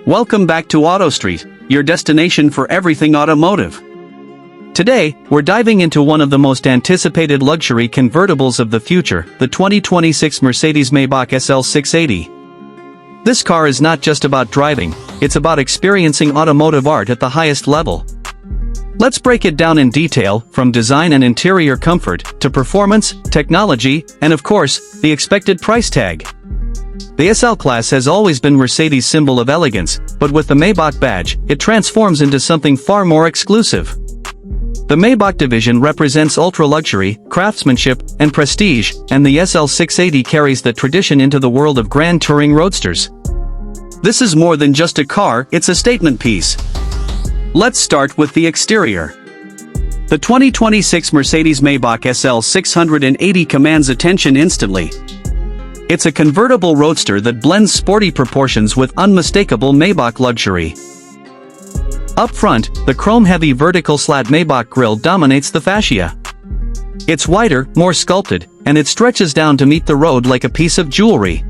Welcome back to Auto Street, your destination for everything automotive. Today, we're diving into one of the most anticipated luxury convertibles of the future, the 2026 Mercedes Maybach SL 680. This car is not just about driving, it's about experiencing automotive art at the highest level. Let's break it down in detail, from design and interior comfort, to performance, technology, and of course, the expected price tag. The SL class has always been Mercedes' symbol of elegance, but with the Maybach badge, it transforms into something far more exclusive. The Maybach division represents ultra-luxury, craftsmanship, and prestige, and the SL 680 carries that tradition into the world of grand touring roadsters. This is more than just a car, it's a statement piece. Let's start with the exterior. The 2026 Mercedes Maybach SL 680 commands attention instantly. It's a convertible roadster that blends sporty proportions with unmistakable Maybach luxury. Up front, the chrome-heavy vertical-slat Maybach grille dominates the fascia. It's wider, more sculpted, and it stretches down to meet the road like a piece of jewelry.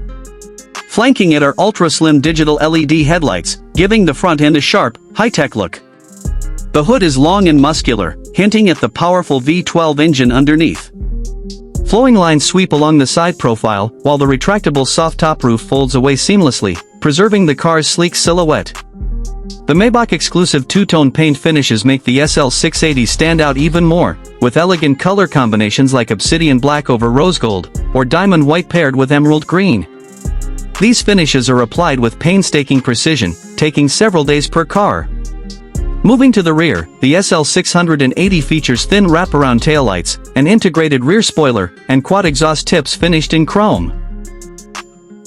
Flanking it are ultra-slim digital LED headlights, giving the front end a sharp, high-tech look. The hood is long and muscular, hinting at the powerful V12 engine underneath. Flowing lines sweep along the side profile, while the retractable soft-top roof folds away seamlessly, preserving the car's sleek silhouette. The Maybach exclusive two-tone paint finishes make the SL 680 stand out even more, with elegant color combinations like obsidian black over rose gold, or diamond white paired with emerald green. These finishes are applied with painstaking precision, taking several days per car. Moving to the rear, the SL 680 features thin wraparound taillights, an integrated rear spoiler, and quad exhaust tips finished in chrome.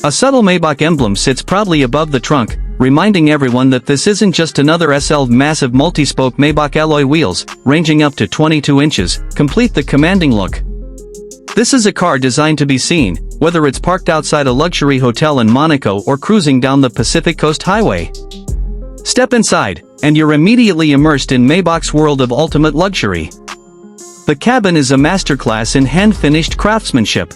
A subtle Maybach emblem sits proudly above the trunk, reminding everyone that this isn't just another SL. Massive multi-spoke Maybach alloy wheels, ranging up to 22 inches, complete the commanding look. This is a car designed to be seen, whether it's parked outside a luxury hotel in Monaco or cruising down the Pacific Coast Highway. Step inside, and you're immediately immersed in Maybach's world of ultimate luxury. The cabin is a masterclass in hand-finished craftsmanship.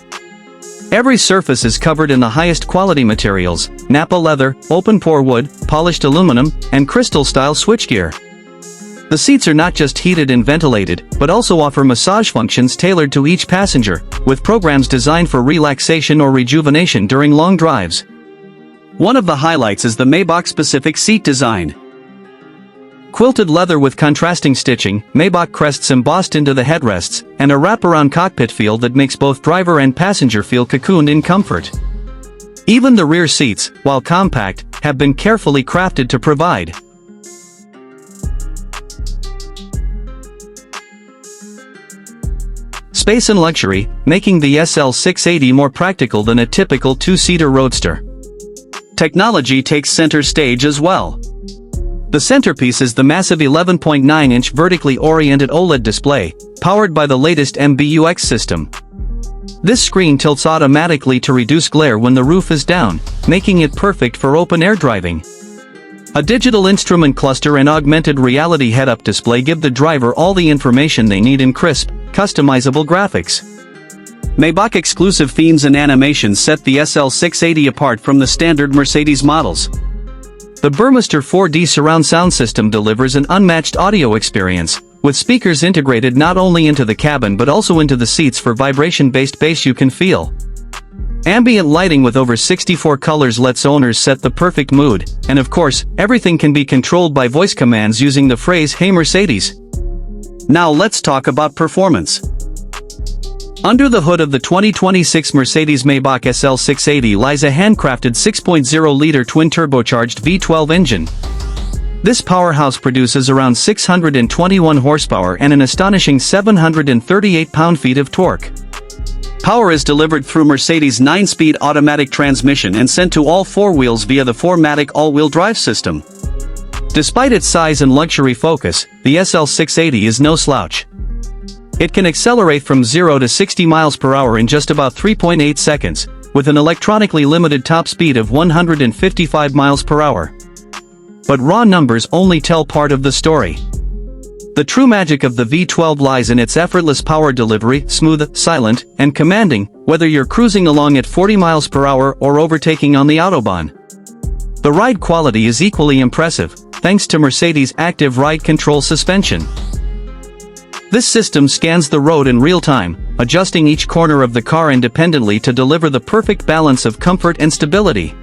Every surface is covered in the highest quality materials: Napa leather, open-pore wood, polished aluminum, and crystal-style switchgear. The seats are not just heated and ventilated, but also offer massage functions tailored to each passenger, with programs designed for relaxation or rejuvenation during long drives. One of the highlights is the Maybach-specific seat design. Quilted leather with contrasting stitching, Maybach crests embossed into the headrests, and a wraparound cockpit feel that makes both driver and passenger feel cocooned in comfort. Even the rear seats, while compact, have been carefully crafted to provide space and luxury, making the SL 680 more practical than a typical two-seater roadster. Technology takes center stage as well. The centerpiece is the massive 11.9-inch vertically oriented OLED display, powered by the latest MBUX system. This screen tilts automatically to reduce glare when the roof is down, making it perfect for open-air driving. A digital instrument cluster and augmented reality head-up display give the driver all the information they need in crisp, customizable graphics. Maybach exclusive themes and animations set the SL 680 apart from the standard Mercedes models. The Burmester 4D surround sound system delivers an unmatched audio experience, with speakers integrated not only into the cabin but also into the seats for vibration-based bass you can feel. Ambient lighting with over 64 colors lets owners set the perfect mood, and of course, everything can be controlled by voice commands using the phrase "Hey Mercedes." Now let's talk about performance. Under the hood of the 2026 Mercedes Maybach SL 680 lies a handcrafted 6.0-liter twin-turbocharged V12 engine. This powerhouse produces around 621 horsepower and an astonishing 738 pound-feet of torque. Power is delivered through Mercedes' 9-speed automatic transmission and sent to all four wheels via the 4MATIC all-wheel drive system. Despite its size and luxury focus, the SL 680 is no slouch. It can accelerate from 0 to 60 miles per hour in just about 3.8 seconds, with an electronically limited top speed of 155 miles per hour. But raw numbers only tell part of the story. The true magic of the V12 lies in its effortless power delivery, smooth, silent, and commanding, whether you're cruising along at 40 miles per hour or overtaking on the Autobahn. The ride quality is equally impressive, thanks to Mercedes' active ride control suspension. This system scans the road in real time, adjusting each corner of the car independently to deliver the perfect balance of comfort and stability.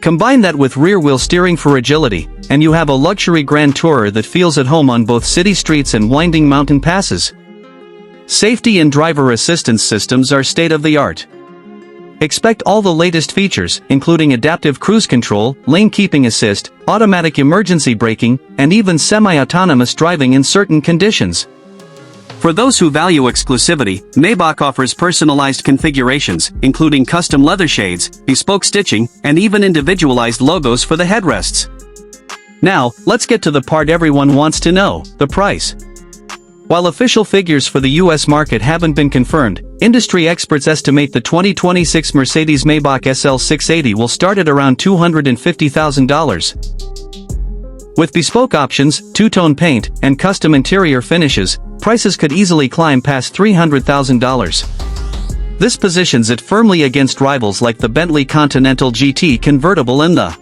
Combine that with rear-wheel steering for agility, and you have a luxury Grand Tourer that feels at home on both city streets and winding mountain passes. Safety and driver assistance systems are state-of-the-art. Expect all the latest features, including adaptive cruise control, lane keeping assist, automatic emergency braking, and even semi-autonomous driving in certain conditions. For those who value exclusivity, Maybach offers personalized configurations, including custom leather shades, bespoke stitching, and even individualized logos for the headrests. Now, let's get to the part everyone wants to know, the price. While official figures for the US market haven't been confirmed, industry experts estimate the 2026 Mercedes Maybach SL 680 will start at around $250,000. With bespoke options, two-tone paint, and custom interior finishes, prices could easily climb past $300,000. This positions it firmly against rivals like the Bentley Continental GT Convertible and the